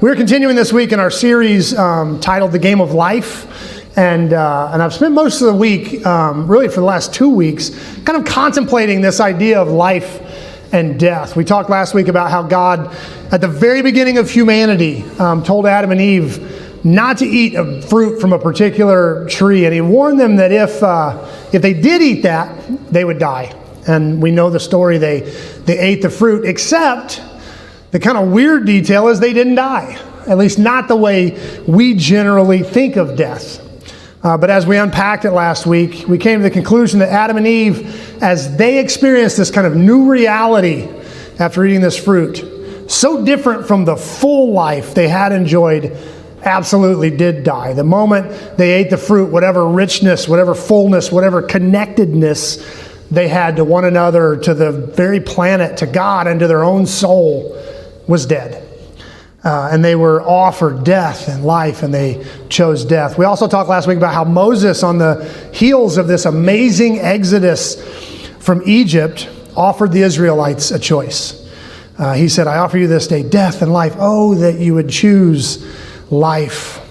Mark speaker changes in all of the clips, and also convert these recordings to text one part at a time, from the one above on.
Speaker 1: We're continuing this week in our series titled The Game of Life. And I've spent most of the week, really for the last 2 weeks, kind of contemplating this idea of life and death. We talked last week about how God, at the very beginning of humanity, told Adam and Eve not to eat a fruit from a particular tree. And he warned them that if they did eat that, they would die. And we know the story, they ate the fruit, except the kind of weird detail is they didn't die. At least not the way we generally think of death. But as we unpacked it last week, we came to the conclusion that Adam and Eve, as they experienced this kind of new reality after eating this fruit, so different from the full life they had enjoyed, absolutely did die. The moment they ate the fruit, whatever richness, whatever fullness, whatever connectedness they had to one another, to the very planet, to God, and to their own soul, was dead. And they were offered death and life, and they chose death. We also talked last week about how Moses, on the heels of this amazing exodus from Egypt, offered the Israelites a choice. He said, I offer you this day death and life. Oh, that you would choose life.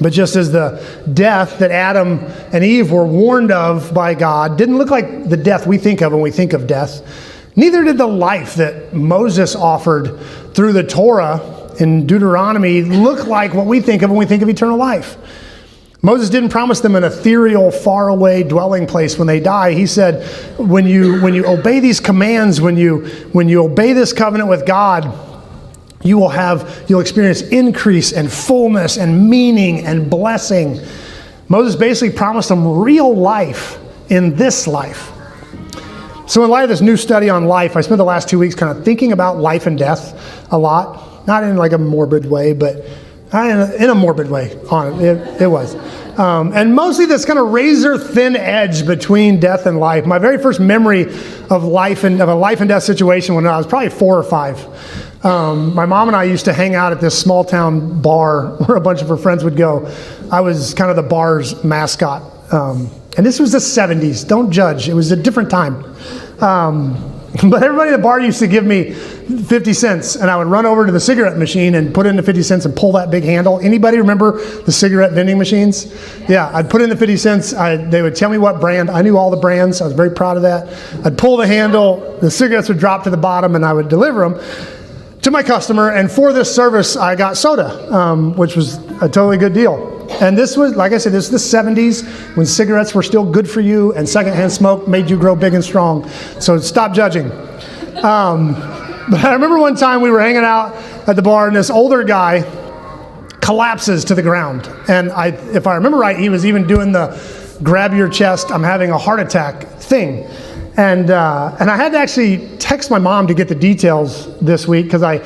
Speaker 1: But just as the death that Adam and Eve were warned of by God didn't look like the death we think of when we think of death, neither did the life that Moses offered through the Torah in Deuteronomy look like what we think of when we think of eternal life. Moses didn't promise them an ethereal, faraway dwelling place when they die. He said, when you obey these commands, when you obey this covenant with God, you'll experience increase and fullness and meaning and blessing. Moses basically promised them real life in this life. So in light of this new study on life, I spent the last 2 weeks kind of thinking about life and death a lot. Not in like a morbid way, but in a morbid way on it. It was. And mostly this kind of razor thin edge between death and life. My very first memory of a life and death situation when I was probably 4 or 5. My mom and I used to hang out at this small town bar where a bunch of her friends would go. I was kind of the bar's mascot. And this was the 70s. Don't judge. It was a different time. But everybody at the bar used to give me 50 cents, and I would run over to the cigarette machine and put in the 50 cents and pull that big handle. Anybody remember the cigarette vending machines? Yeah, I'd put in the 50 cents. They would tell me what brand. I knew all the brands. I was very proud of that. I'd pull the handle. The cigarettes would drop to the bottom, and I would deliver them to my customer. And for this service, I got soda, which was a totally good deal. And this was, like I said, this was the 70s when cigarettes were still good for you and secondhand smoke made you grow big and strong. So stop judging. But I remember one time we were hanging out at the bar and this older guy collapses to the ground. And if I remember right, he was even doing the grab your chest, I'm having a heart attack thing. And I had to actually text my mom to get the details this week because I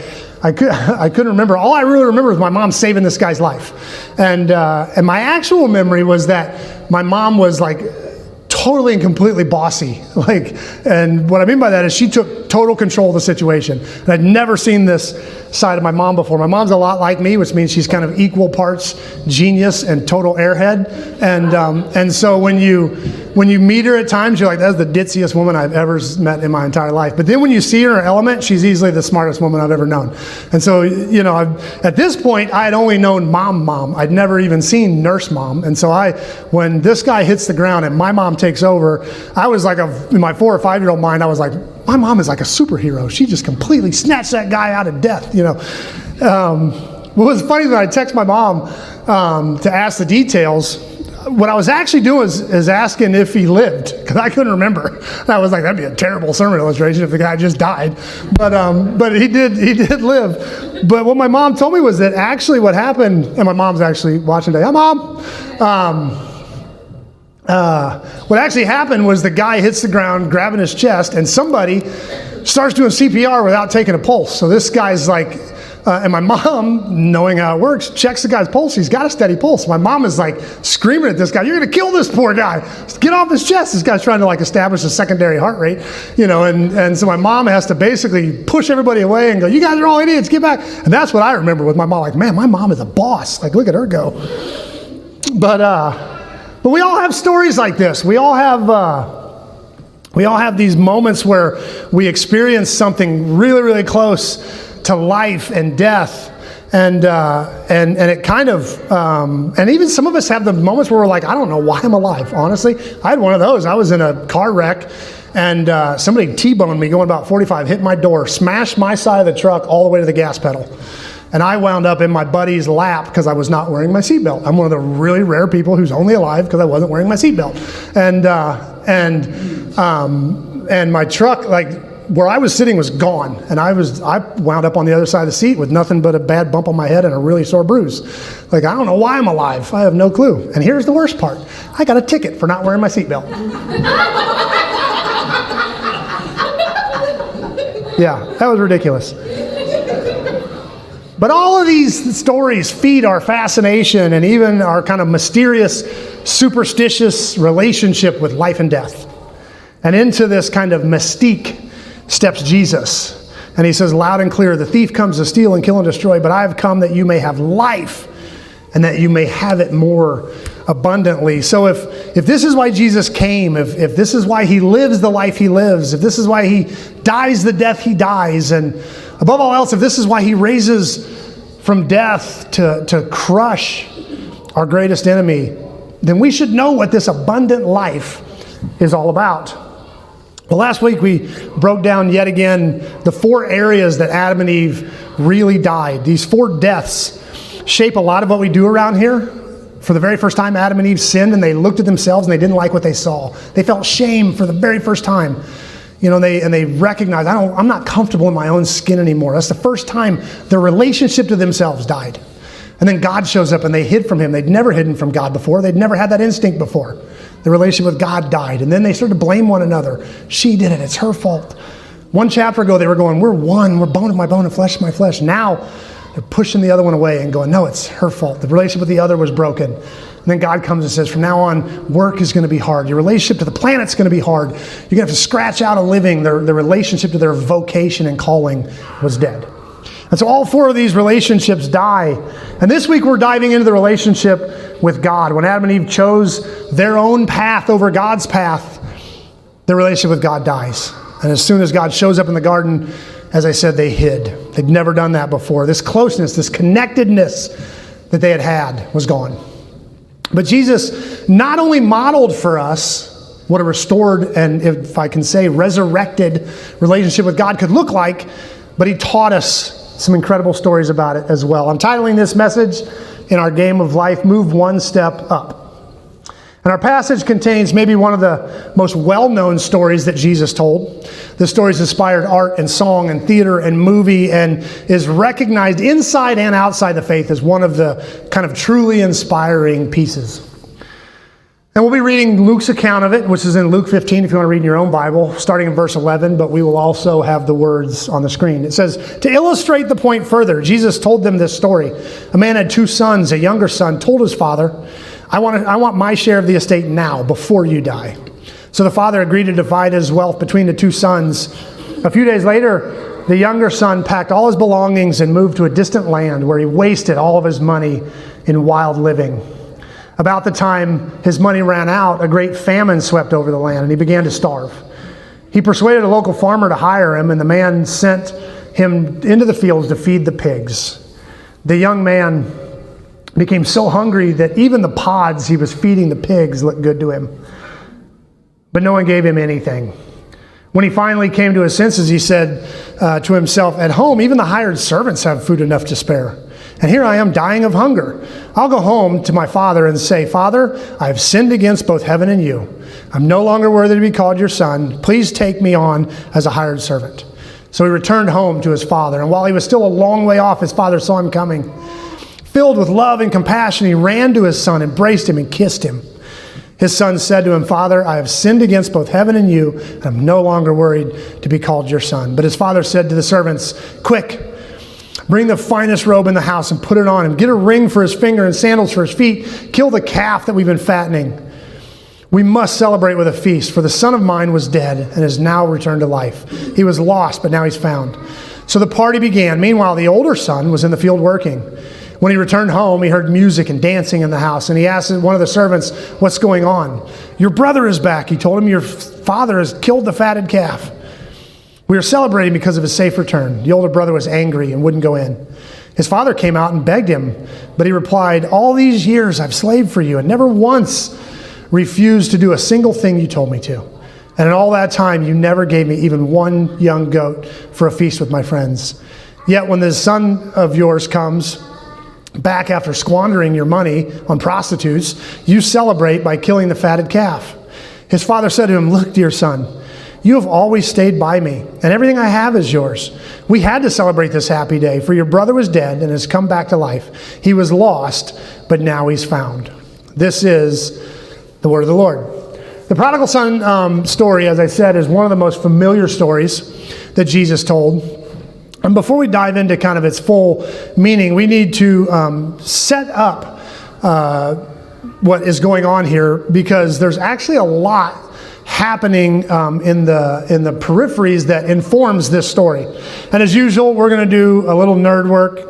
Speaker 1: couldn't remember. All I really remember was my mom saving this guy's life. And my actual memory was that my mom was like totally and completely bossy. And what I mean by that is she took total control of the situation. And I'd never seen this side of my mom before. My mom's a lot like me, which means she's kind of equal parts genius and total airhead. And so when you meet her at times, you're like, that's the ditziest woman I've ever met in my entire life. But then when you see her in her element, she's easily the smartest woman I've ever known. And so, at this point, I had only known mom. I'd never even seen nurse mom. And so when this guy hits the ground and my mom takes over, I was like, in my 4 or 5 year old mind, I was like, my mom is like a superhero. She just completely snatched that guy out of death, What was funny when I text my mom to ask the details, what I was actually doing is asking if he lived, because I couldn't remember. And I was like, that'd be a terrible sermon illustration if the guy just died. But he did live. But what my mom told me was that actually what happened, and my mom's actually watching today. Hi, Mom. What actually happened was the guy hits the ground, grabbing his chest, and somebody starts doing CPR without taking a pulse. So this guy's like, and my mom, knowing how it works, checks the guy's pulse. He's got a steady pulse. My mom is like screaming at this guy, you're going to kill this poor guy. Get off his chest. This guy's trying to establish a secondary heart rate, and so my mom has to basically push everybody away and go, you guys are all idiots, get back. And that's what I remember with my mom. Like, man, my mom is a boss. Like, look at her go. But we all have stories like this. We all have these moments where we experience something really, really close to life and death, And it kind of, and even some of us have the moments where we're like, I don't know why I'm alive, honestly. I had one of those. I was in a car wreck, and somebody T-boned me going about 45, hit my door, smashed my side of the truck all the way to the gas pedal. And I wound up in my buddy's lap because I was not wearing my seatbelt. I'm one of the really rare people who's only alive because I wasn't wearing my seatbelt. And my truck, like, where I was sitting was gone, and I wound up on the other side of the seat with nothing but a bad bump on my head and a really sore bruise. Like, I don't know why I'm alive. I have no clue. And here's the worst part. I got a ticket for not wearing my seatbelt. Yeah, that was ridiculous. But all of these stories feed our fascination and even our kind of mysterious, superstitious relationship with life and death. And into this kind of mystique steps Jesus. And he says loud and clear, the thief comes to steal and kill and destroy, but I have come that you may have life and that you may have it more abundantly. So if this is why Jesus came, if this is why he lives the life he lives, if this is why he dies the death he dies, and above all else, if this is why he raises from death to crush our greatest enemy, then we should know what this abundant life is all about. Well, last week we broke down yet again the 4 areas that Adam and Eve really died. These 4 deaths shape a lot of what we do around here. For the very first time, Adam and Eve sinned, and they looked at themselves and they didn't like what they saw. They felt shame for the very first time. They recognized, I'm not comfortable in my own skin anymore. That's the first time their relationship to themselves died. And then God shows up and they hid from him. They'd never hidden from God before. They'd never had that instinct before. The relationship with God died. And then they started to blame one another. She did it. It's her fault. One chapter ago, they were going, we're one. We're bone of my bone and flesh of my flesh. Now they're pushing the other one away and going, no, it's her fault. The relationship with the other was broken. And then God comes and says, from now on, work is going to be hard. Your relationship to the planet's going to be hard. You're going to have to scratch out a living. The relationship to their vocation and calling was dead. And so all 4 of these relationships die. And this week we're diving into the relationship with God. When Adam and Eve chose their own path over God's path, their relationship with God dies. And as soon as God shows up in the garden, as I said, they hid. They'd never done that before. This closeness, this connectedness that they had was gone. But Jesus not only modeled for us what a restored and, if I can say, resurrected relationship with God could look like, but he taught us some incredible stories about it as well. I'm titling this message in our game of life, Move One Step Up. And our passage contains maybe one of the most well-known stories that Jesus told. This story's inspired art and song and theater and movie and is recognized inside and outside the faith as one of the kind of truly inspiring pieces. And we'll be reading Luke's account of it, which is in Luke 15, if you want to read in your own Bible, starting in verse 11, but we will also have the words on the screen. It says, to illustrate the point further, Jesus told them this story. A man had 2 sons. A younger son told his father, I want my share of the estate now, before you die. So the father agreed to divide his wealth between the 2 sons. A few days later, the younger son packed all his belongings and moved to a distant land where he wasted all of his money in wild living. About the time his money ran out, a great famine swept over the land and he began to starve. He persuaded a local farmer to hire him, and the man sent him into the fields to feed the pigs. The young man became so hungry that even the pods he was feeding the pigs looked good to him. But no one gave him anything. When he finally came to his senses, he said to himself, at home, even the hired servants have food enough to spare. And here I am dying of hunger. I'll go home to my father and say, Father, I have sinned against both heaven and you. I'm no longer worthy to be called your son. Please take me on as a hired servant. So he returned home to his father. And while he was still a long way off, his father saw him coming. Filled with love and compassion, he ran to his son, embraced him, and kissed him. His son said to him, Father, I have sinned against both heaven and you, and I'm no longer worried to be called your son. But his father said to the servants, quick, bring the finest robe in the house and put it on him. Get a ring for his finger and sandals for his feet. Kill the calf that we've been fattening. We must celebrate with a feast, for the son of mine was dead and has now returned to life. He was lost, but now he's found. So the party began. Meanwhile, the older son was in the field working. When he returned home, he heard music and dancing in the house, and he asked one of the servants, what's going on? Your brother is back. He told him, your father has killed the fatted calf. We are celebrating because of his safe return. The older brother was angry and wouldn't go in. His father came out and begged him, but he replied, "All these years I've slaved for you and never once refused to do a single thing you told me to. And in all that time, you never gave me even one young goat for a feast with my friends. Yet when this son of yours comes back after squandering your money on prostitutes, you celebrate by killing the fatted calf." His father said to him, "Look, dear son, you have always stayed by me, and everything I have is yours. We had to celebrate this happy day, for your brother was dead and has come back to life. He was lost, but now he's found." This is the word of the Lord. The Prodigal Son story, as I said, is one of the most familiar stories that Jesus told. And before we dive into kind of its full meaning, we need to set up what is going on here, because there's actually a lot happening in the peripheries that informs this story. And as usual, we're going to do a little nerd work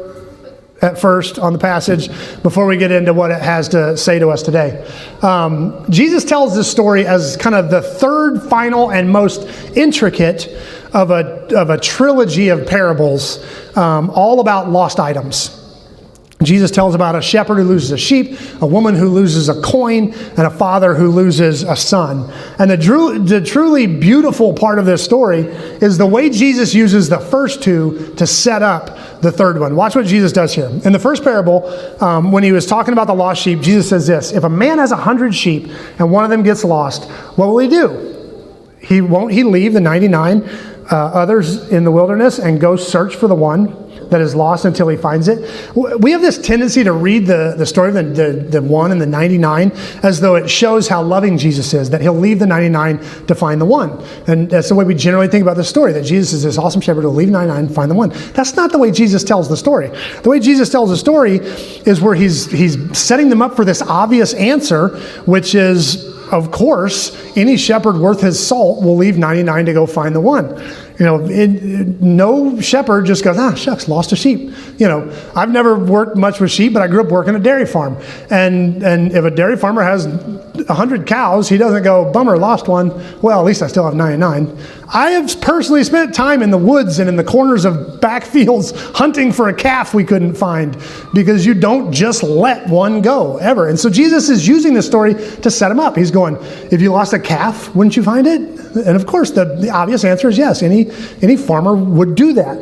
Speaker 1: at first on the passage before we get into what it has to say to us today. Jesus tells this story as kind of the third, final, and most intricate of a trilogy of parables, all about lost items. Jesus tells about a shepherd who loses a sheep, a woman who loses a coin, and a father who loses a son. And the truly beautiful part of this story is the way Jesus uses the first two to set up the third one. Watch what Jesus does here. In the first parable, when he was talking about the lost sheep, Jesus says this: "If a man has 100 sheep and one of them gets lost, what will he do? Won't he leave the 99 others in the wilderness and go search for the one that is lost until he finds it?" We have this tendency to read the story of the one and the 99 as though it shows how loving Jesus is, that he'll leave the 99 to find the one. And that's the way we generally think about the story, that Jesus is this awesome shepherd who'll leave 99 and find the one. That's not the way Jesus tells the story. The way Jesus tells the story is where he's setting them up for this obvious answer, which is, of course, any shepherd worth his salt will leave 99 to go find the one. No shepherd just goes, shucks, lost a sheep. I've never worked much with sheep, but I grew up working a dairy farm. And if a dairy farmer has 100 cows, he doesn't go, bummer, lost one. Well, at least I still have 99. I have personally spent time in the woods and in the corners of back fields hunting for a calf we couldn't find, because you don't just let one go, ever. And so Jesus is using this story to set him up. He's going, if you lost a calf, wouldn't you find it? And of course, the obvious answer is yes. Any farmer would do that.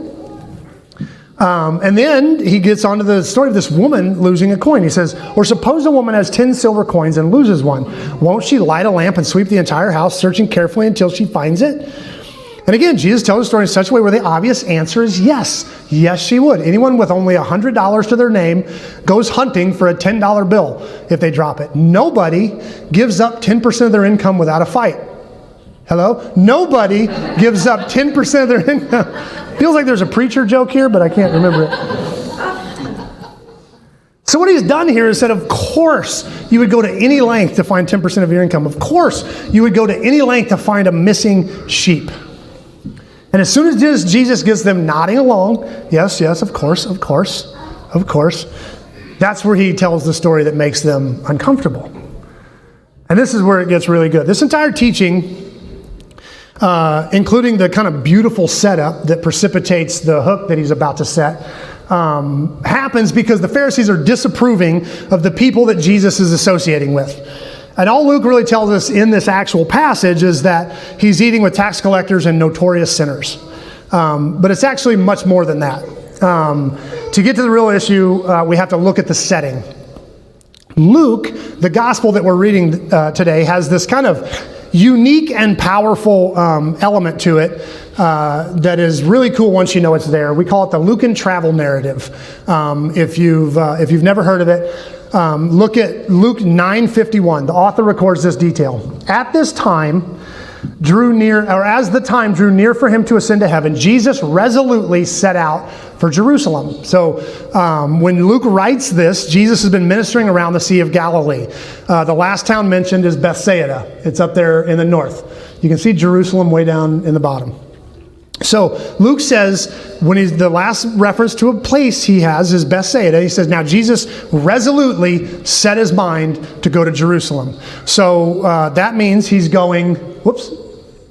Speaker 1: And then he gets onto the story of this woman losing a coin. He says, "Or suppose a woman has 10 silver coins and loses one. Won't she light a lamp and sweep the entire house, searching carefully until she finds it?" And again, Jesus tells the story in such a way where the obvious answer is yes. Yes, she would. Anyone with only $100 to their name goes hunting for a $10 bill if they drop it. Nobody gives up 10% of their income without a fight. Hello? Nobody gives up 10% of their income. Feels like there's a preacher joke here, but I can't remember it. So what he's done here is said, of course, you would go to any length to find 10% of your income. Of course, you would go to any length to find a missing sheep. And as soon as Jesus gets them nodding along, yes, of course, that's where he tells the story that makes them uncomfortable. And this is where it gets really good. This entire teaching, including the kind of beautiful setup that precipitates the hook that he's about to set, happens because the Pharisees are disapproving of the people that Jesus is associating with. And all Luke really tells us in this actual passage is that he's eating with tax collectors and notorious sinners. But it's actually much more than that. To get to the real issue, we have to look at the setting. Luke, the gospel that we're reading today, has this kind of unique and powerful element to it that is really cool once you know it's there. We call it the Lucan travel narrative. If you've never heard of it, look at Luke 9:51. The author records this detail. As the time drew near for him to ascend to heaven, Jesus resolutely set out for Jerusalem. So when Luke writes this, Jesus has been ministering around the Sea of Galilee. The last town mentioned is Bethsaida. It's up there in the north. You can see Jerusalem way down in the bottom. So Luke says, the last reference to a place he has is Bethsaida. He says, now Jesus resolutely set his mind to go to Jerusalem. So that means he's going, whoops,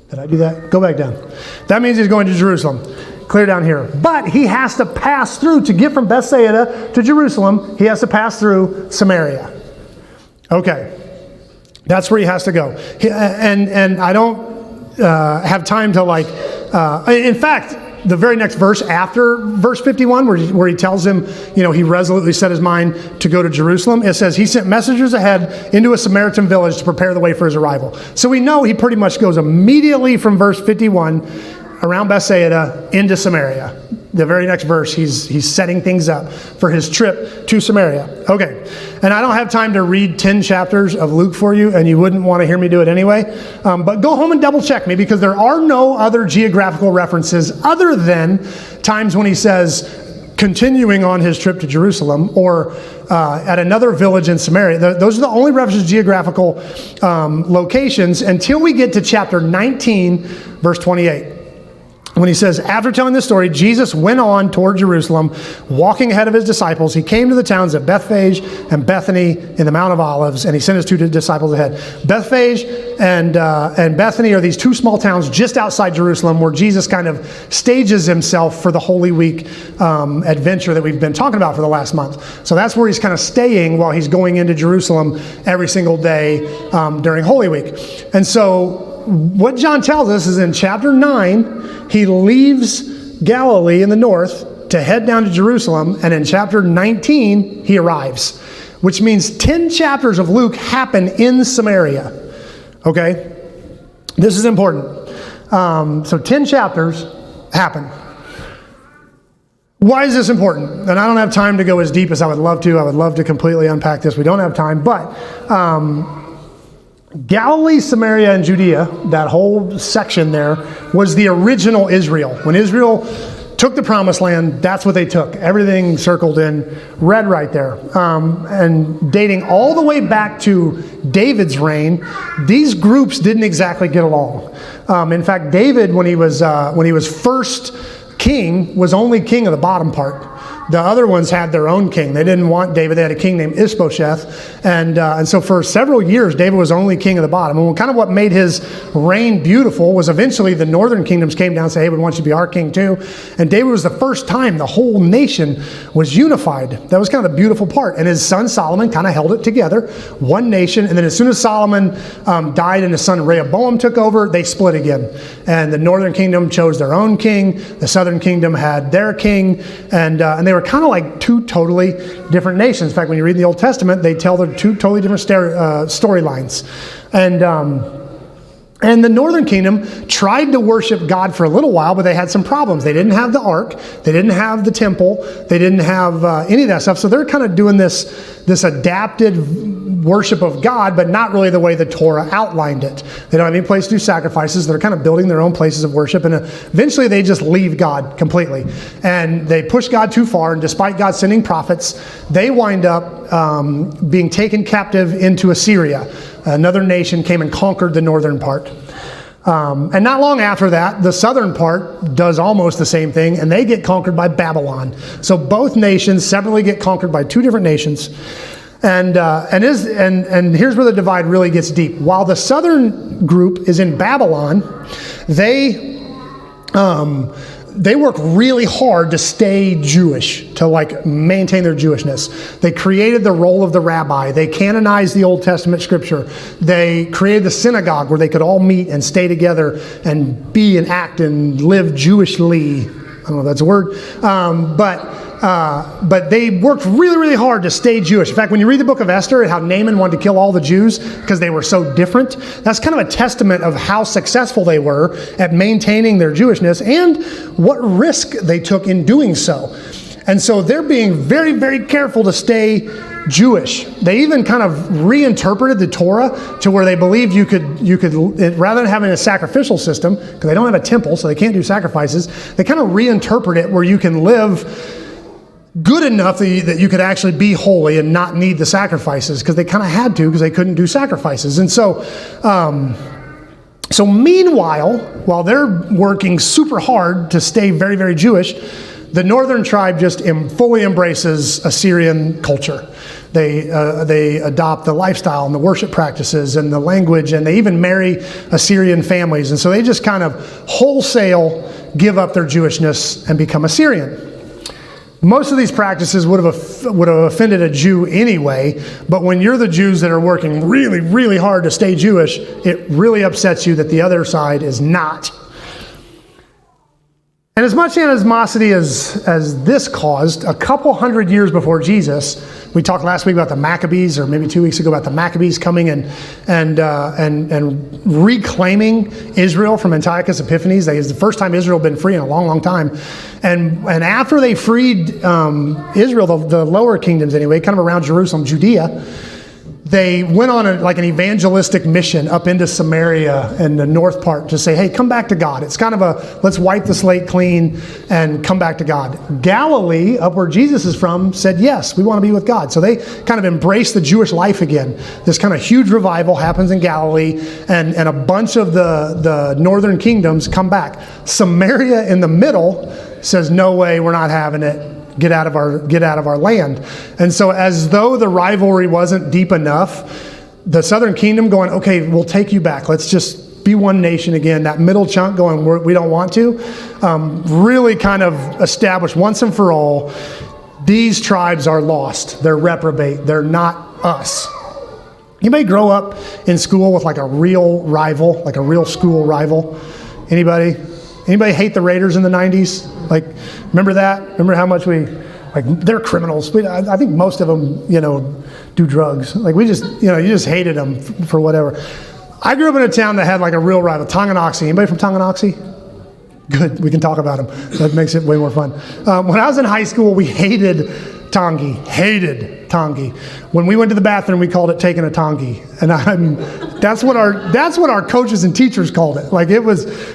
Speaker 1: did I do that? Go back down. That means he's going to Jerusalem. clear down here. But he has to pass through, to get from Bethsaida to Jerusalem, he has to pass through Samaria. Okay. That's where he has to go. And I don't have time to in fact, the very next verse after verse 51, where he tells him, he resolutely set his mind to go to Jerusalem, it says he sent messengers ahead into a Samaritan village to prepare the way for his arrival. So we know he pretty much goes immediately from verse 51 around Bethsaida into Samaria. The very next verse, he's setting things up for his trip to Samaria. Okay, and I don't have time to read 10 chapters of Luke for you, and you wouldn't want to hear me do it anyway. But go home and double check me, because there are no other geographical references other than times when he says continuing on his trip to Jerusalem, or at another village in Samaria. Those are the only references to geographical locations until we get to chapter 19, verse 28. When he says, after telling this story, Jesus went on toward Jerusalem, walking ahead of his disciples. He came to the towns of Bethphage and Bethany in the Mount of Olives, and he sent his two disciples ahead. Bethphage and Bethany are these two small towns just outside Jerusalem, where Jesus kind of stages himself for the Holy Week adventure that we've been talking about for the last month. So that's where he's kind of staying while he's going into Jerusalem every single day during Holy Week. And so what John tells us is in chapter 9, he leaves Galilee in the north to head down to Jerusalem, and in chapter 19, he arrives, which means 10 chapters of Luke happen in Samaria. Okay? This is important. So 10 chapters happen. Why is this important? And I don't have time to go as deep as I would love to. I would love to completely unpack this. We don't have time, but Galilee, Samaria, and Judea, that whole section there, was the original Israel. When Israel took the promised land, that's what they took. Everything circled in red right there. And dating all the way back to David's reign, these groups didn't exactly get along. In fact, David, when he was first king, was only king of the bottom part. The other ones had their own king. They didn't want David. They had a king named Ishbosheth. And so for several years, David was only king of the bottom. And kind of what made his reign beautiful was eventually the northern kingdoms came down and said, hey, we want you to be our king too. And David was the first time the whole nation was unified. That was kind of the beautiful part. And his son Solomon kind of held it together, one nation. And then as soon as Solomon died and his son Rehoboam took over, they split again. And the northern kingdom chose their own king. The southern kingdom had their king. And they were kind of like two totally different nations. In fact, when you read the Old Testament, they tell the two totally different storylines. And the northern kingdom tried to worship God for a little while, but they had some problems. They didn't have the ark. They didn't have the temple. They didn't have any of that stuff. So they're kind of doing this adapted worship of God, but not really the way the Torah outlined it. They don't have any place to do sacrifices. They're kind of building their own places of worship. And eventually they just leave God completely. And they push God too far. And despite God sending prophets, they wind up being taken captive into Assyria. Another nation came and conquered the northern part. And not long after that, the southern part does almost the same thing, and they get conquered by Babylon. So both nations separately get conquered by two different nations. And here's where the divide really gets deep. While the southern group is in Babylon, they work really hard to stay Jewish, to maintain their Jewishness. They created the role of the rabbi. They canonized the Old Testament scripture. They created the synagogue where they could all meet and stay together and be and act and live Jewishly. I don't know if that's a word. But they worked really, really hard to stay Jewish. In fact, when you read the book of Esther and how Naaman wanted to kill all the Jews because they were so different, that's kind of a testament of how successful they were at maintaining their Jewishness and what risk they took in doing so. And so they're being very, very careful to stay Jewish. They even kind of reinterpreted the Torah to where they believed you could rather than having a sacrificial system, because they don't have a temple, so they can't do sacrifices, they kind of reinterpret it where you can live good enough that you could actually be holy and not need the sacrifices, because they kind of had to, because they couldn't do sacrifices. And so meanwhile, while they're working super hard to stay very, very Jewish, the northern tribe just fully embraces Assyrian culture. They adopt the lifestyle and the worship practices and the language, and they even marry Assyrian families. And so they just kind of wholesale give up their Jewishness and become Assyrian. Most of these practices would have offended a Jew anyway, but when you're the Jews that are working really, really hard to stay Jewish, it really upsets you that the other side is not. And as much animosity as this caused, a couple hundred years before Jesus, we talked last week about the Maccabees, or maybe 2 weeks ago about the Maccabees coming and reclaiming Israel from Antiochus Epiphanes. It was the first time Israel had been free in a long, long time. And after they freed Israel, the lower kingdoms anyway, kind of around Jerusalem, Judea, they went on an evangelistic mission up into Samaria and the north part to say, hey, come back to God. It's kind of let's wipe the slate clean and come back to God. Galilee, up where Jesus is from, said, yes, we want to be with God. So they kind of embraced the Jewish life again. This kind of huge revival happens in Galilee, and a bunch of the northern kingdoms come back. Samaria in the middle says, no way, we're not having it. Get out of our land. And so as though the rivalry wasn't deep enough, the southern kingdom going, okay, we'll take you back. Let's just be one nation again. That middle chunk going, we don't want to, really kind of established once and for all, these tribes are lost. They're reprobate. They're not us. You may grow up in school with like a real rival, like a real school rival. Anybody hate the Raiders in the 90s? Like, remember that? Remember how much they're criminals. I think most of them, do drugs. Like you just hated them for whatever. I grew up in a town that had like a real rival, Tonganoxie. Anybody from Tonganoxie? Good, we can talk about them. That makes it way more fun. When I was in high school, we hated Tongi. When we went to the bathroom, we called it taking a Tongi. And that's what our coaches and teachers called it. Like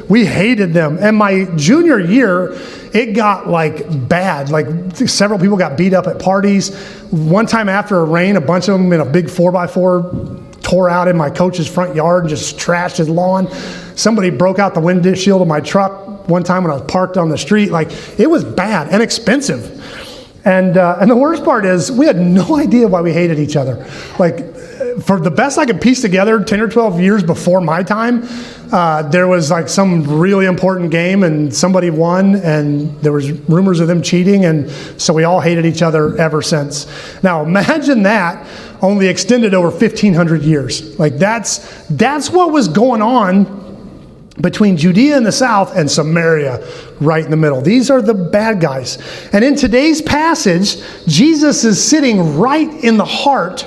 Speaker 1: we hated them. And my junior year, it got like bad. Like several people got beat up at parties. One time after a rain, a bunch of them in a big 4x4 tore out in my coach's front yard and just trashed his lawn. Somebody broke out the windshield of my truck one time when I was parked on the street. Like it was bad and expensive. And the worst part is we had no idea why we hated each other. Like for the best I could piece together, 10 or 12 years before my time, there was like some really important game and somebody won and there was rumors of them cheating. And so we all hated each other ever since. Now imagine that only extended over 1,500 years. Like that's what was going on between Judea in the south and Samaria right in the middle. These are the bad guys. And in today's passage, Jesus is sitting right in the heart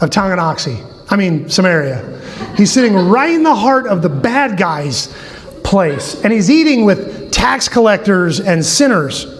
Speaker 1: of Samaria. He's sitting right in the heart of the bad guys' place. And he's eating with tax collectors and sinners.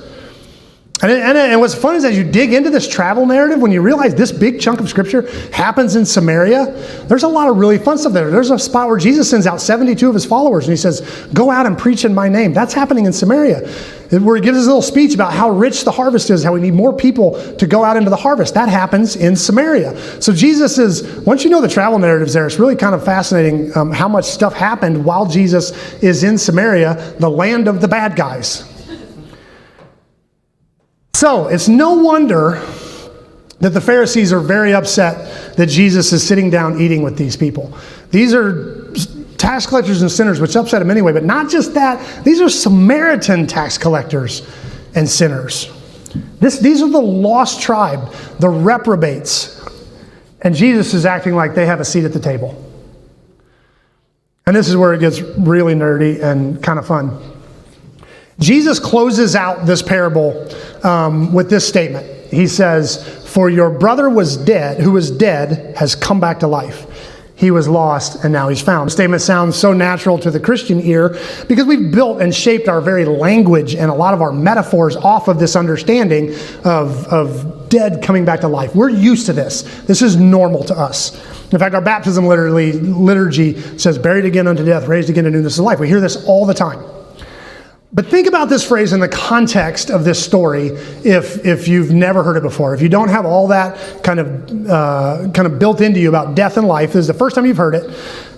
Speaker 1: And what's fun is as you dig into this travel narrative, when you realize this big chunk of scripture happens in Samaria, there's a lot of really fun stuff there. There's a spot where Jesus sends out 72 of his followers and he says, go out and preach in my name. That's happening in Samaria, where he gives his little speech about how rich the harvest is, how we need more people to go out into the harvest. That happens in Samaria. So Jesus once you know the travel narratives there, it's really kind of fascinating how much stuff happened while Jesus is in Samaria, the land of the bad guys. So it's no wonder that the Pharisees are very upset that Jesus is sitting down eating with these people. These are tax collectors and sinners, which upset him anyway, but not just that. These are Samaritan tax collectors and sinners. These are the lost tribe, the reprobates. And Jesus is acting like they have a seat at the table. And this is where it gets really nerdy and kind of fun. Jesus closes out this parable with this statement. He says, for your brother who was dead, has come back to life. He was lost and now he's found. The statement sounds so natural to the Christian ear because we've built and shaped our very language and a lot of our metaphors off of this understanding of dead coming back to life. We're used to this. This is normal to us. In fact, our baptism liturgy says, buried again unto death, raised again to newness of life. We hear this all the time. But think about this phrase in the context of this story if you've never heard it before. If you don't have all that kind of built into you about death and life, this is the first time you've heard it.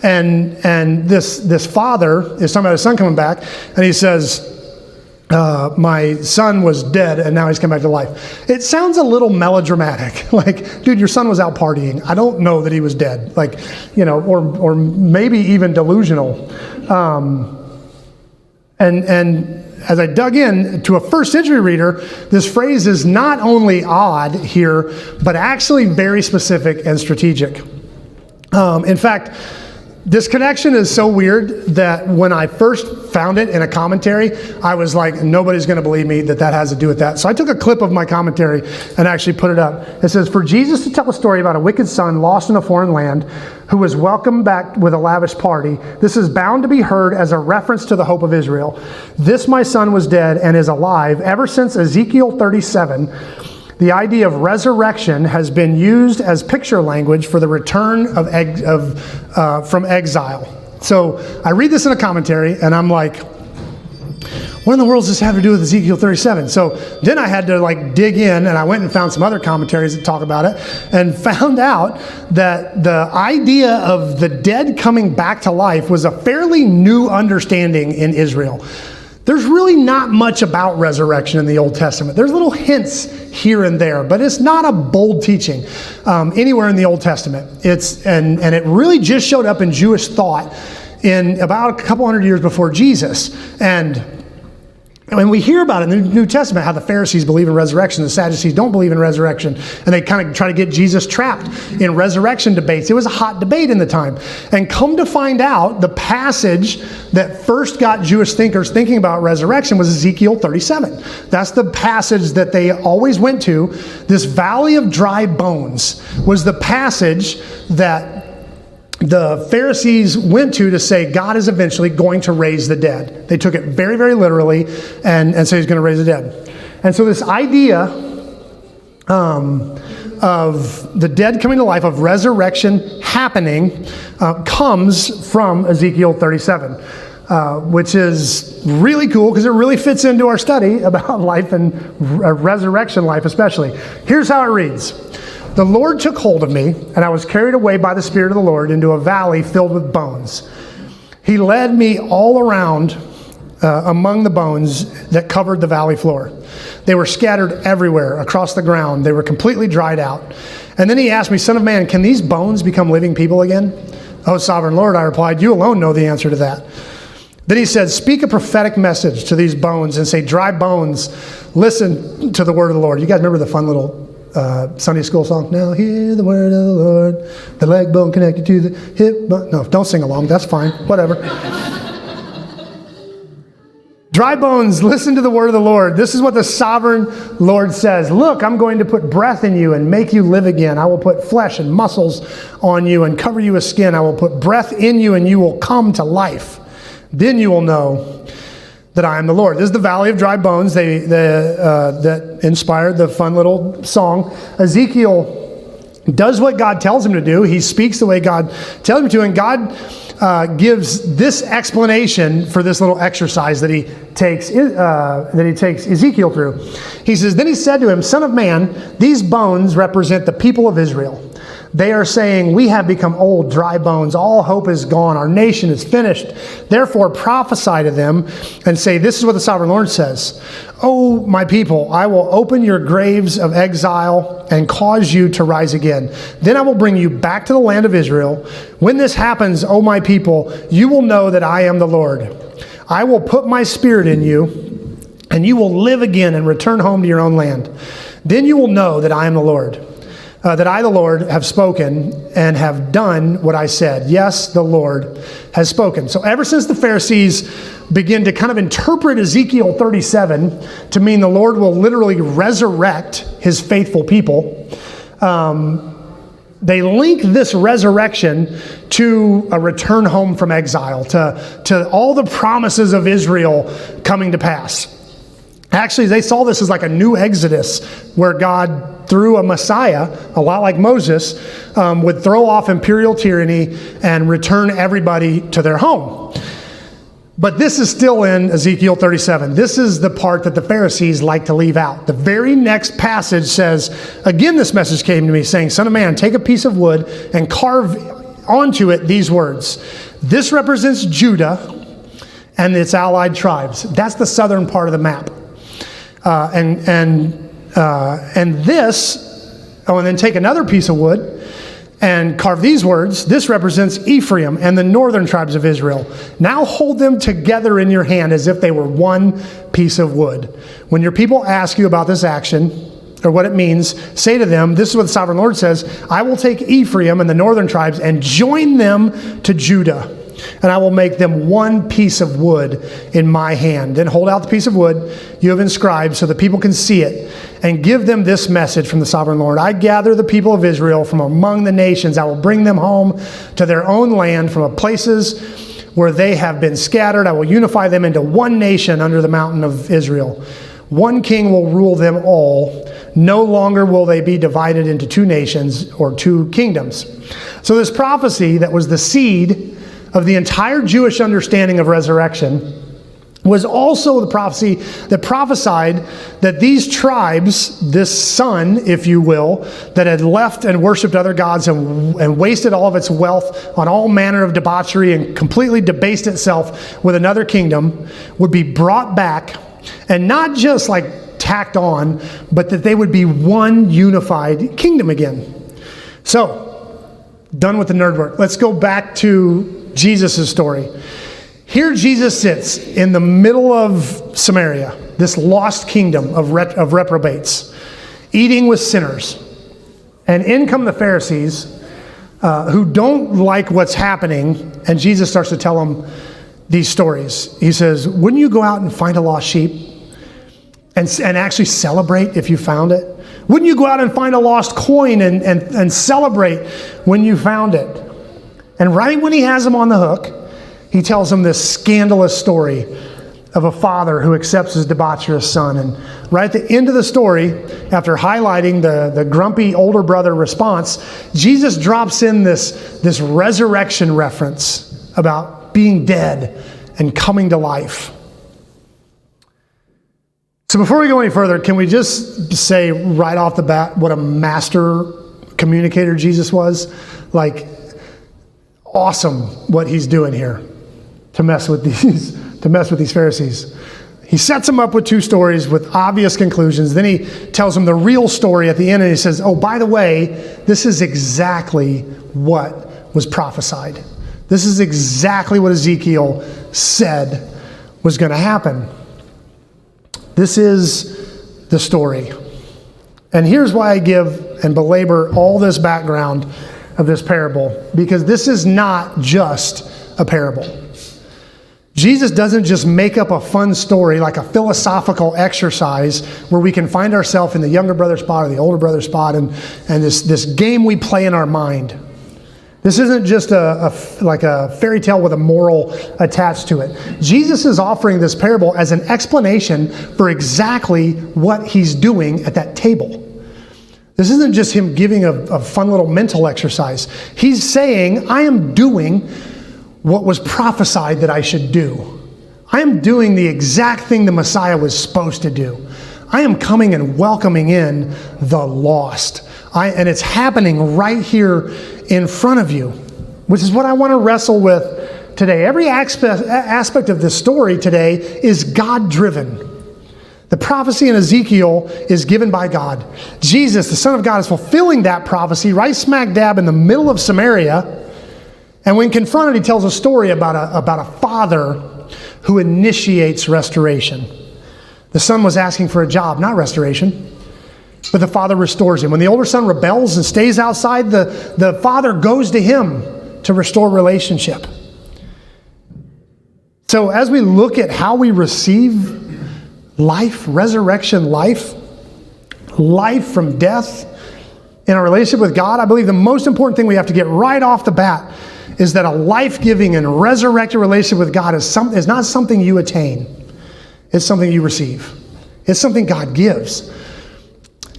Speaker 1: And this father is talking about his son coming back, and he says, my son was dead and now he's come back to life. It sounds a little melodramatic. Like, dude, your son was out partying. I don't know that he was dead. Like, or maybe even delusional. And as I dug in to a first century reader, this phrase is not only odd here, but actually very specific and strategic. In fact, this connection is so weird that when I first found it in a commentary, I was like, nobody's going to believe me that has to do with that. So I took a clip of my commentary and actually put it up. It says, for Jesus to tell a story about a wicked son lost in a foreign land who was welcomed back with a lavish party, this is bound to be heard as a reference to the hope of Israel. This my son was dead and is alive. Ever since Ezekiel 37, the idea of resurrection has been used as picture language for the return from exile. So I read this in a commentary, and I'm like, what in the world does this have to do with Ezekiel 37? So then I had to dig in, and I went and found some other commentaries that talk about it, and found out that the idea of the dead coming back to life was a fairly new understanding in Israel. There's really not much about resurrection in the Old Testament. There's little hints here and there, but it's not a bold teaching anywhere in the Old Testament. And it really just showed up in Jewish thought in about a couple hundred years before Jesus. And when we hear about it in the New Testament, how the Pharisees believe in resurrection, the Sadducees don't believe in resurrection, and they kind of try to get Jesus trapped in resurrection debates. It was a hot debate in the time. And come to find out, the passage that first got Jewish thinkers thinking about resurrection was Ezekiel 37. That's the passage that they always went to. This valley of dry bones was the passage that the Pharisees went to say God is eventually going to raise the dead. They took it very, very literally and said he's going to raise the dead. And so this idea of the dead coming to life, of resurrection happening, comes from Ezekiel 37, which is really cool because it really fits into our study about life and resurrection life especially. Here's how it reads. The Lord took hold of me, and I was carried away by the Spirit of the Lord into a valley filled with bones. He led me all around among the bones that covered the valley floor. They were scattered everywhere across the ground. They were completely dried out. And then he asked me, Son of man, can these bones become living people again? Oh, sovereign Lord, I replied, you alone know the answer to that. Then he said, speak a prophetic message to these bones and say, dry bones, listen to the word of the Lord. You guys remember the fun little Sunday school song? Now hear the word of the Lord, the leg bone connected to the hip bone. No, don't sing along. That's fine. Whatever. Dry bones, listen to the word of the Lord. This is what the sovereign Lord says. Look, I'm going to put breath in you and make you live again. I will put flesh and muscles on you and cover you with skin. I will put breath in you and you will come to life. Then you will know that I am the Lord. This is the valley of dry bones that inspired the fun little song. Ezekiel does what God tells him to do. He speaks the way God tells him to, and God gives this explanation for this little exercise that he takes Ezekiel through. He says, then he said to him, Son of man, these bones represent the people of Israel. They are saying, we have become old, dry bones. All hope is gone. Our nation is finished. Therefore prophesy to them and say, this is what the sovereign Lord says. Oh, my people, I will open your graves of exile and cause you to rise again. Then I will bring you back to the land of Israel. When this happens, oh, my people, you will know that I am the Lord. I will put my spirit in you, and you will live again and return home to your own land. Then you will know that I am the Lord. That I, the Lord, have spoken and have done what I said. Yes, the Lord has spoken. So ever since the Pharisees begin to kind of interpret Ezekiel 37 to mean the Lord will literally resurrect his faithful people, they link this resurrection to a return home from exile, to all the promises of Israel coming to pass. Actually, they saw this as like a new Exodus where God, through a Messiah, a lot like Moses, would throw off imperial tyranny and return everybody to their home. But this is still in Ezekiel 37. This is the part that the Pharisees like to leave out. The very next passage says, again, this message came to me saying, Son of man, take a piece of wood and carve onto it these words. This represents Judah and its allied tribes. That's the southern part of the map. And then take another piece of wood and carve these words. This represents Ephraim and the northern tribes of Israel. Now hold them together in your hand as if they were one piece of wood. When your people ask you about this action, or what it means, say to them, this is what the sovereign Lord says, I will take Ephraim and the northern tribes and join them to Judah, and I will make them one piece of wood in my hand. Then hold out the piece of wood you have inscribed so the people can see it, and give them this message from the sovereign Lord. I gather the people of Israel from among the nations. I will bring them home to their own land from places where they have been scattered. I will unify them into one nation under the mountain of Israel. One king will rule them all. No longer will they be divided into two nations or two kingdoms. So this prophecy that was the seed of the entire Jewish understanding of resurrection was also the prophecy that prophesied that these tribes, this son, if you will, that had left and worshiped other gods and wasted all of its wealth on all manner of debauchery and completely debased itself with another kingdom, would be brought back, and not just like tacked on, but that they would be one unified kingdom again. So, done with the nerd work. Let's go back to Jesus' story. Here Jesus sits in the middle of Samaria, this lost kingdom of reprobates, eating with sinners. And in come the Pharisees who don't like what's happening, and Jesus starts to tell them these stories. He says, wouldn't you go out and find a lost sheep and actually celebrate if you found it? Wouldn't you go out and find a lost coin and celebrate when you found it? And right when he has them on the hook, he tells them this scandalous story of a father who accepts his debaucherous son. And right at the end of the story, after highlighting the grumpy older brother response, Jesus drops in this resurrection reference about being dead and coming to life. So before we go any further, can we just say right off the bat what a master communicator Jesus was? Like, awesome what he's doing here to mess with these Pharisees. He sets them up with two stories with obvious conclusions. Then he tells them the real story at the end, and he says, oh, by the way, this is exactly what was prophesied. This is exactly what Ezekiel said was going to happen. This is the story. And here's why I give and belabor all this background of this parable, because this is not just a parable. Jesus doesn't just make up a fun story like a philosophical exercise where we can find ourselves in the younger brother spot or the older brother spot and this game we play in our mind. This isn't just like a fairy tale with a moral attached to it. Jesus is offering this parable as an explanation for exactly what he's doing at that table. This isn't just him giving a fun little mental exercise. He's saying, I am doing what was prophesied that I should do. I am doing the exact thing the Messiah was supposed to do. I am coming and welcoming in the lost. And it's happening right here in front of you, which is what I want to wrestle with today. Every aspect of this story today is God-driven. The prophecy in Ezekiel is given by God. Jesus, the Son of God, is fulfilling that prophecy right smack dab in the middle of Samaria. And when confronted, he tells a story about a father who initiates restoration. The son was asking for a job, not restoration, but the father restores him. When the older son rebels and stays outside, the father goes to him to restore relationship. So as we look at how we receive life, resurrection life from death in our relationship with God, I believe the most important thing we have to get right off the bat is that a life-giving and resurrected relationship with God is not something you attain. It's something you receive. It's something God gives.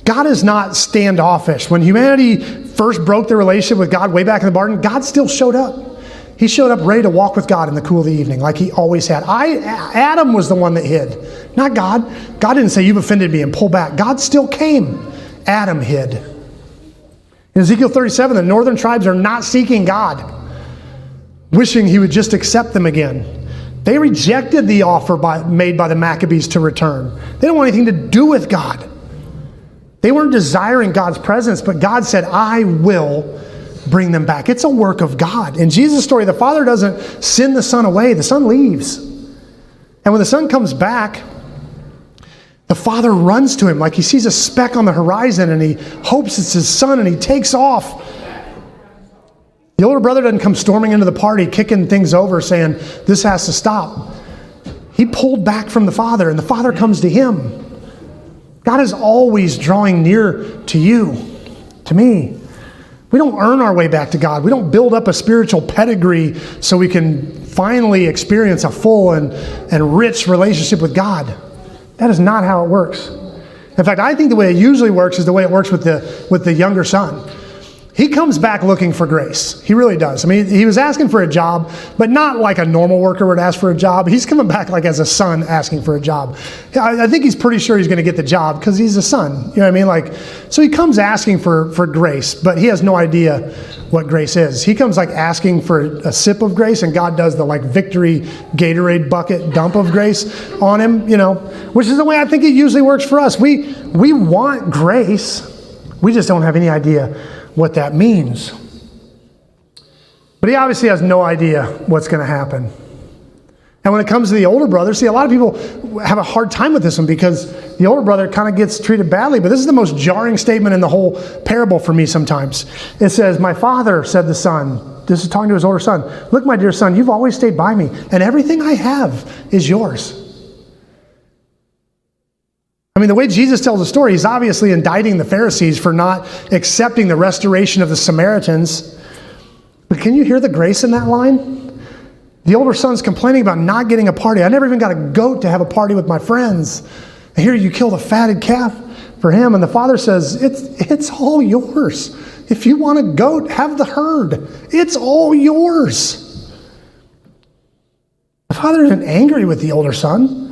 Speaker 1: God is not standoffish. When humanity first broke their relationship with God way back in the garden, God still showed up. He showed up ready to walk with God in the cool of the evening, like he always had. Adam was the one that hid, not God. God didn't say, you've offended me, and pull back. God still came. Adam hid. In Ezekiel 37, the northern tribes are not seeking God, wishing he would just accept them again. They rejected the offer made by the Maccabees to return. They didn't want anything to do with God. They weren't desiring God's presence, but God said, I will bring them back. It's a work of God. In Jesus' story, the Father doesn't send the Son away. The Son leaves. And when the Son comes back, the Father runs to him like he sees a speck on the horizon and he hopes it's his Son and he takes off. The older brother doesn't come storming into the party, kicking things over, saying, this has to stop. He pulled back from the Father and the Father comes to him. God is always drawing near to you, to me. We don't earn our way back to God. We don't build up a spiritual pedigree so we can finally experience a full and rich relationship with God. That is not how it works. In fact, I think the way it usually works is the way it works with the younger son. He comes back looking for grace. He really does. I mean, he was asking for a job, but not like a normal worker would ask for a job. He's coming back like as a son asking for a job. I think he's pretty sure he's going to get the job because he's a son. You know what I mean? Like, so he comes asking for grace, but he has no idea what grace is. He comes like asking for a sip of grace, and God does the like victory Gatorade bucket dump of grace on him, you know, which is the way I think it usually works for us. We want grace. We just don't have any idea what that means. But he obviously has no idea what's going to happen. And when it comes to the older brother, see, a lot of people have a hard time with this one because the older brother kind of gets treated badly. But this is the most jarring statement in the whole parable for me sometimes. It says, my father, said the son, this is talking to his older son, look, my dear son, you've always stayed by me, and everything I have is yours. I mean, the way Jesus tells the story, he's obviously indicting the Pharisees for not accepting the restoration of the Samaritans. But can you hear the grace in that line? The older son's complaining about not getting a party. I never even got a goat to have a party with my friends. And here you killed a fatted calf for him. And the father says, it's all yours. If you want a goat, have the herd. It's all yours. The father isn't angry with the older son.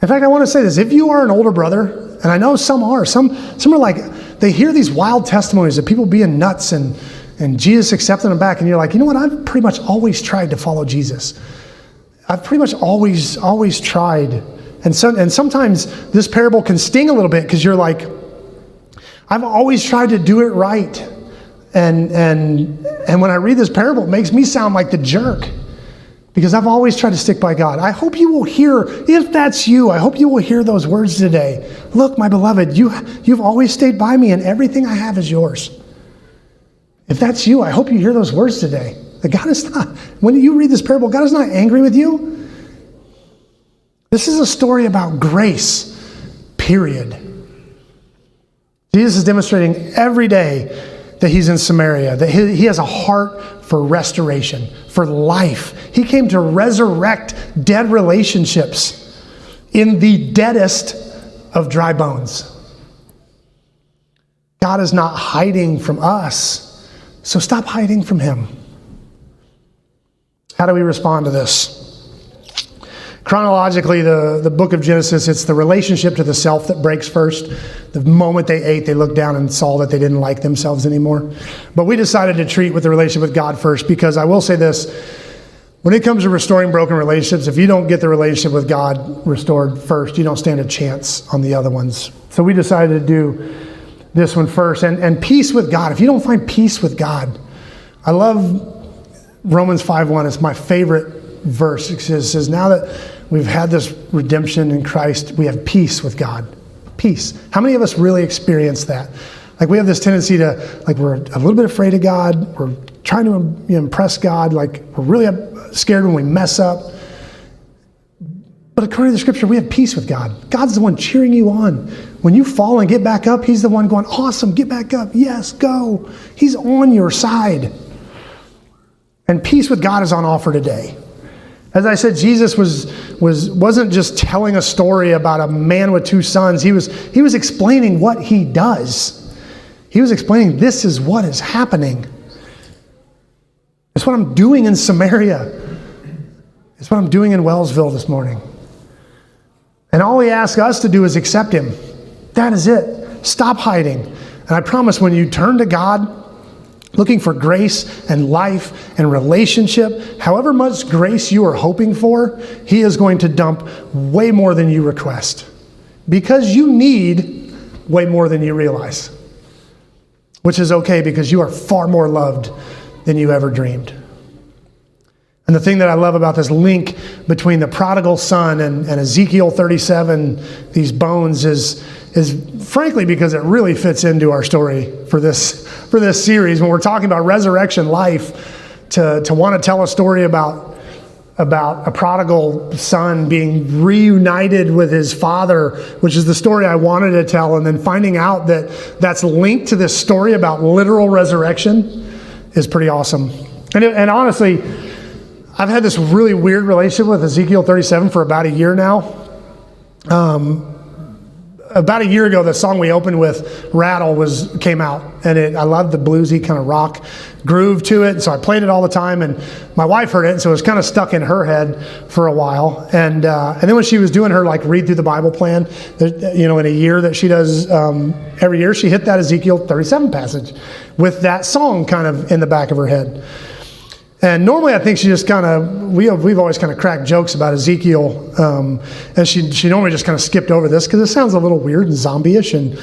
Speaker 1: In fact, I want to say this. If you are an older brother, and I know some are, some are like, they hear these wild testimonies of people being nuts and Jesus accepting them back, and you're like, you know what, I've pretty much always tried to follow Jesus. I've pretty much always tried. And sometimes this parable can sting a little bit because you're like, I've always tried to do it right. And when I read this parable, it makes me sound like the jerk. Because I've always tried to stick by God. I hope you will hear, if that's you, I hope you will hear those words today. Look, my beloved, you've always stayed by me and everything I have is yours. If that's you, I hope you hear those words today. That God is not, when you read this parable, God is not angry with you. This is a story about grace, period. Jesus is demonstrating every day that he's in Samaria, that he has a heart for restoration, for life. He came to resurrect dead relationships in the deadest of dry bones. God is not hiding from us, so stop hiding from him. How do we respond to this? Chronologically, the book of Genesis, it's the relationship to the self that breaks first. The moment they ate, they looked down and saw that they didn't like themselves anymore. But we decided to treat with the relationship with God first, because I will say this, when it comes to restoring broken relationships, if you don't get the relationship with God restored first, you don't stand a chance on the other ones. So we decided to do this one first. And peace with God. If you don't find peace with God, I love Romans 5:1. It's my favorite verse. It says, now that we've had this redemption in Christ, we have peace with God. Peace. How many of us really experience that? Like, we have this tendency to, like, we're a little bit afraid of God. We're trying to impress God. Like, we're really scared when we mess up. But according to the scripture, we have peace with God. God's the one cheering you on. When you fall and get back up, he's the one going, awesome, get back up. Yes, go. He's on your side. And peace with God is on offer today. As I said, Jesus wasn't just telling a story about a man with two sons. He was explaining what he does. He was explaining, this is what is happening. It's what I'm doing in Samaria. It's what I'm doing in Wellsville this morning. And all he asks us to do is accept him. That is it. Stop hiding. And I promise, when you turn to God, looking for grace and life and relationship, however much grace you are hoping for, he is going to dump way more than you request. Because you need way more than you realize. which is okay because you are far more loved than you ever dreamed. And the thing that I love about this link between the prodigal son and Ezekiel 37, these bones, is frankly because it really fits into our story for this series. When we're talking about resurrection life, to want to tell a story about a prodigal son being reunited with his father, which is the story I wanted to tell, and then finding out that that's linked to this story about literal resurrection is pretty awesome. And honestly, I've had this really weird relationship with Ezekiel 37 for about a year now. About a year ago, the song we opened with, Rattle, came out, and I loved the bluesy kind of rock groove to it, so I played it all the time, and my wife heard it, so it was kind of stuck in her head for a while, and then when she was doing her read through the Bible plan, in a year that she does every year, she hit that Ezekiel 37 passage with that song kind of in the back of her head. And normally I think she just we've always kind of cracked jokes about Ezekiel, and she normally just kind of skipped over this because it sounds a little weird and zombie-ish, and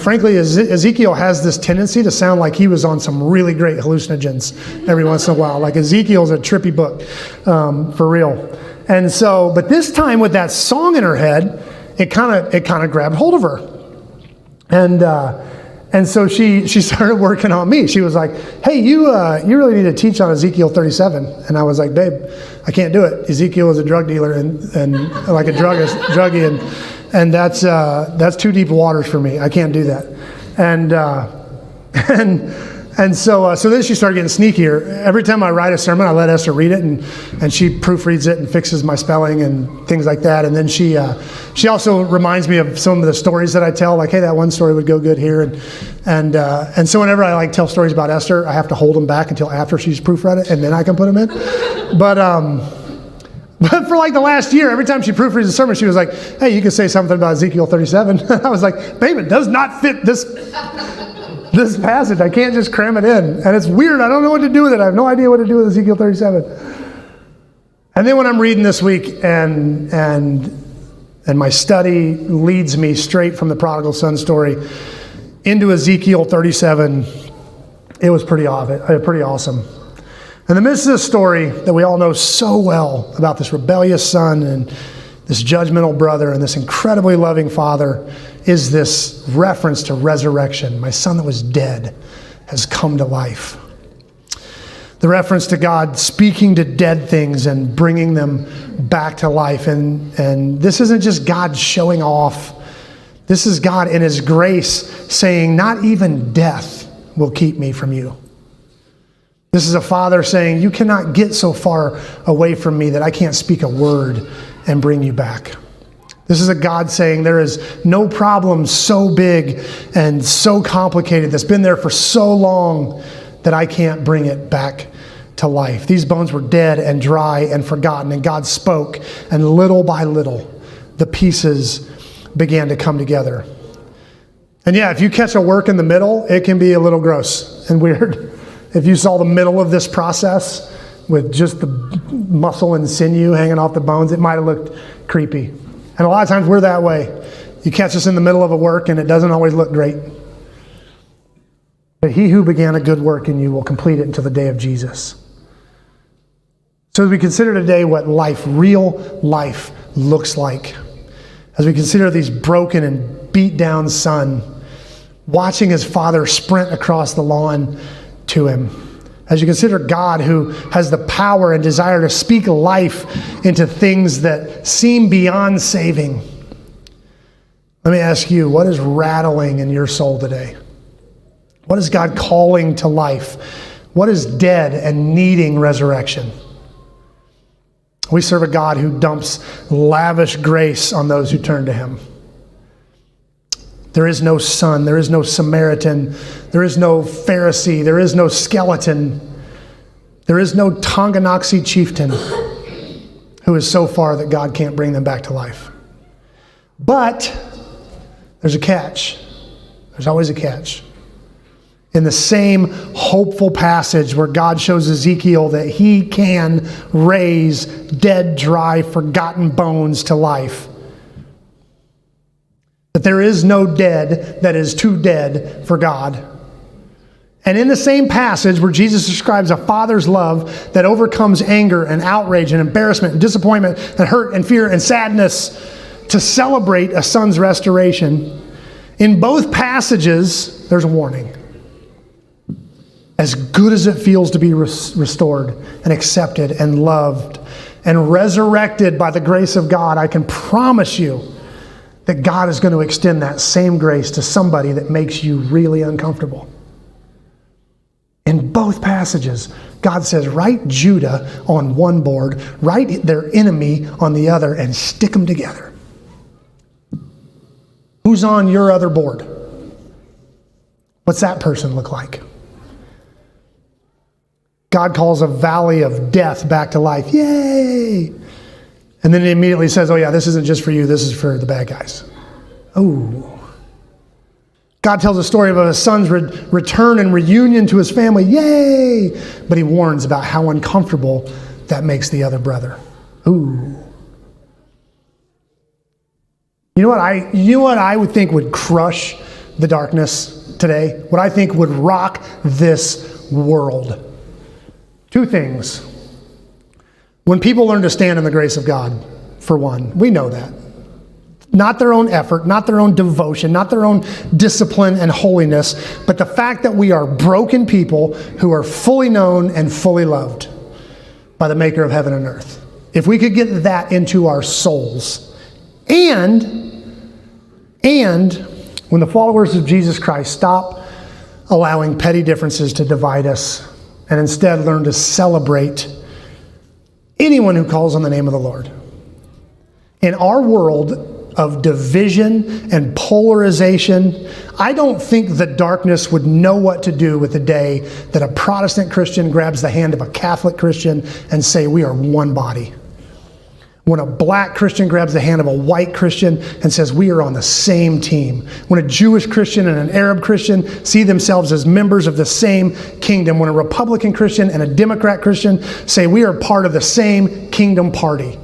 Speaker 1: frankly, Ezekiel has this tendency to sound like he was on some really great hallucinogens every once in a while. Like Ezekiel's a trippy book, for real. And so, but this time with that song in her head, it kind of grabbed hold of her, and so she started working on me. She was like, "Hey, you really need to teach on Ezekiel 37." And I was like, "Babe, I can't do it. Ezekiel is a drug dealer and like a druggie, and that's too deep waters for me. I can't do that." And so then she started getting sneakier. Every time I write a sermon, I let Esther read it, and she proofreads it and fixes my spelling and things like that. And then she also reminds me of some of the stories that I tell, like, hey, that one story would go good here. And so whenever I tell stories about Esther, I have to hold them back until after she's proofread it, and then I can put them in. But for the last year, every time she proofreads a sermon, she was like, hey, you can say something about Ezekiel 37. I was like, babe, it does not fit this passage. I can't just cram it in. And it's weird. I don't know what to do with it. I have no idea what to do with Ezekiel 37. And then when I'm reading this week and my study leads me straight from the prodigal son story into Ezekiel 37, it was pretty awesome. In the midst of this story that we all know so well about this rebellious son and this judgmental brother and this incredibly loving father is this reference to resurrection. My son that was dead has come to life. The reference to God speaking to dead things and bringing them back to life. And this isn't just God showing off. This is God in his grace saying, not even death will keep me from you. This is a father saying, you cannot get so far away from me that I can't speak a word and bring you back. This is a God saying there is no problem so big and so complicated that's been there for so long that I can't bring it back to life. These bones were dead and dry and forgotten, and God spoke, and little by little, the pieces began to come together. And yeah, if you catch a work in the middle, it can be a little gross and weird. If you saw the middle of this process with just the muscle and sinew hanging off the bones, it might have looked creepy. And a lot of times we're that way. You catch us in the middle of a work and it doesn't always look great. But he who began a good work in you will complete it until the day of Jesus. So as we consider today what real life looks like, as we consider these broken and beat down son, watching his father sprint across the lawn to him, as you consider God who has the power and desire to speak life into things that seem beyond saving, let me ask you, what is rattling in your soul today? What is God calling to life? What is dead and needing resurrection? We serve a God who dumps lavish grace on those who turn to him. There is no son, there is no Samaritan, there is no Pharisee, there is no skeleton, there is no Tonganoxie chieftain who is so far that God can't bring them back to life. But there's a catch. There's always a catch. In the same hopeful passage where God shows Ezekiel that he can raise dead, dry, forgotten bones to life, That there is no dead that is too dead for God. And in the same passage where Jesus describes a father's love that overcomes anger and outrage and embarrassment and disappointment and hurt and fear and sadness to celebrate a son's restoration, in both passages, there's a warning. As good as it feels to be restored and accepted and loved and resurrected by the grace of God, I can promise you that God is going to extend that same grace to somebody that makes you really uncomfortable. In both passages, God says, write Judah on one board, write their enemy on the other, and stick them together. Who's on your other board? What's that person look like? God calls a valley of death back to life. Yay! And then it immediately says, oh yeah, this isn't just for you, this is for the bad guys. Oh. God tells a story of a son's return and reunion to his family. Yay! But he warns about how uncomfortable that makes the other brother. Ooh. You know what I would think would crush the darkness today? What I think would rock this world? Two things. When people learn to stand in the grace of God, for one, we know that. Not their own effort, not their own devotion, not their own discipline and holiness, but the fact that we are broken people who are fully known and fully loved by the maker of heaven and earth. If we could get that into our souls, and when the followers of Jesus Christ stop allowing petty differences to divide us and instead learn to celebrate anyone who calls on the name of the Lord. In our world of division and polarization, I don't think the darkness would know what to do with the day that a Protestant Christian grabs the hand of a Catholic Christian and say, we are one body. When a black Christian grabs the hand of a white Christian and says, we are on the same team. When a Jewish Christian and an Arab Christian see themselves as members of the same kingdom. When a Republican Christian and a Democrat Christian say, we are part of the same kingdom party.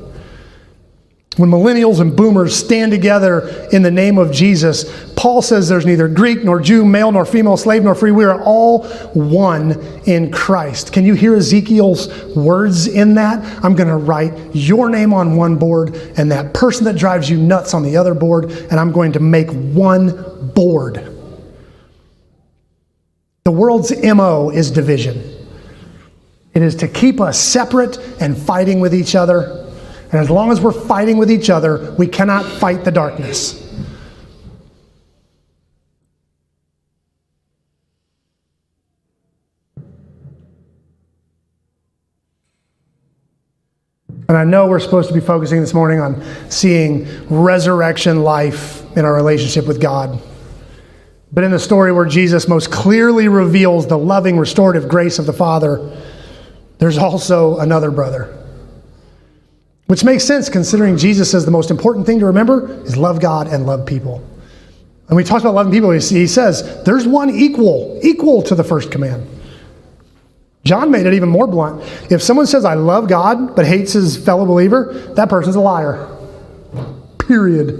Speaker 1: When millennials and boomers stand together in the name of Jesus, Paul says there's neither Greek nor Jew, male nor female, slave nor free. We are all one in Christ. Can you hear Ezekiel's words in that? I'm going to write your name on one board and that person that drives you nuts on the other board, and I'm going to make one board. The world's MO is division. It is to keep us separate and fighting with each other. And as long as we're fighting with each other, we cannot fight the darkness. And I know we're supposed to be focusing this morning on seeing resurrection life in our relationship with God. But in the story where Jesus most clearly reveals the loving, restorative grace of the Father, there's also another brother. Which makes sense considering Jesus says the most important thing to remember is love God and love people. And when he talks about loving people, he says there's one equal to the first command. John made it even more blunt. If someone says, I love God, but hates his fellow believer, that person's a liar. Period.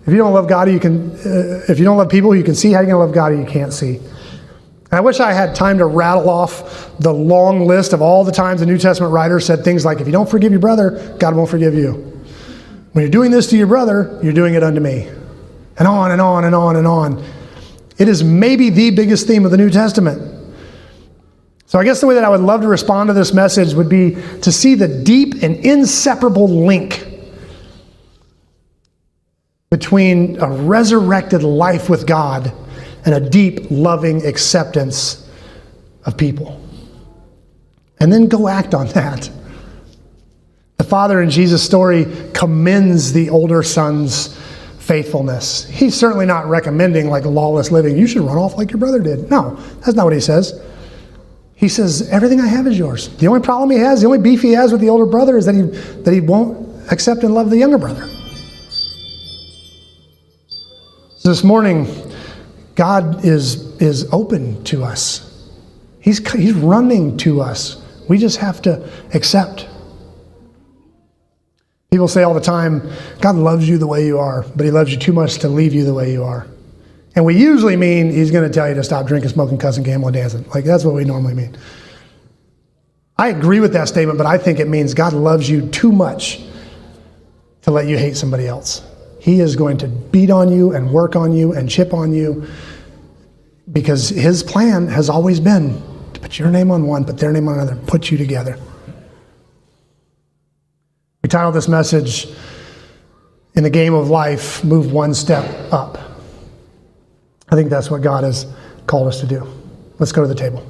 Speaker 1: If you don't love God, if you don't love people, you can see how you're going to love God or you can't see. And I wish I had time to rattle off the long list of all the times the New Testament writers said things like, if you don't forgive your brother, God won't forgive you. When you're doing this to your brother, you're doing it unto me. And on and on and on and on. It is maybe the biggest theme of the New Testament. So I guess the way that I would love to respond to this message would be to see the deep and inseparable link between a resurrected life with God and a deep, loving acceptance of people. And then go act on that. The father in Jesus' story commends the older son's faithfulness. He's certainly not recommending like lawless living. You should run off like your brother did. No, that's not what he says. He says, everything I have is yours. The only problem he has, the only beef he has with the older brother is that he won't accept and love the younger brother. So this morning, God is open to us. He's running to us. We just have to accept. People say all the time, God loves you the way you are, but he loves you too much to leave you the way you are. And we usually mean he's going to tell you to stop drinking, smoking, cussing, gambling, dancing. Like, that's what we normally mean. I agree with that statement, but I think it means God loves you too much to let you hate somebody else. He is going to beat on you and work on you and chip on you because his plan has always been to put your name on one, put their name on another, put you together. We titled this message, In the Game of Life, Move One Step Up. I think that's what God has called us to do. Let's go to the table.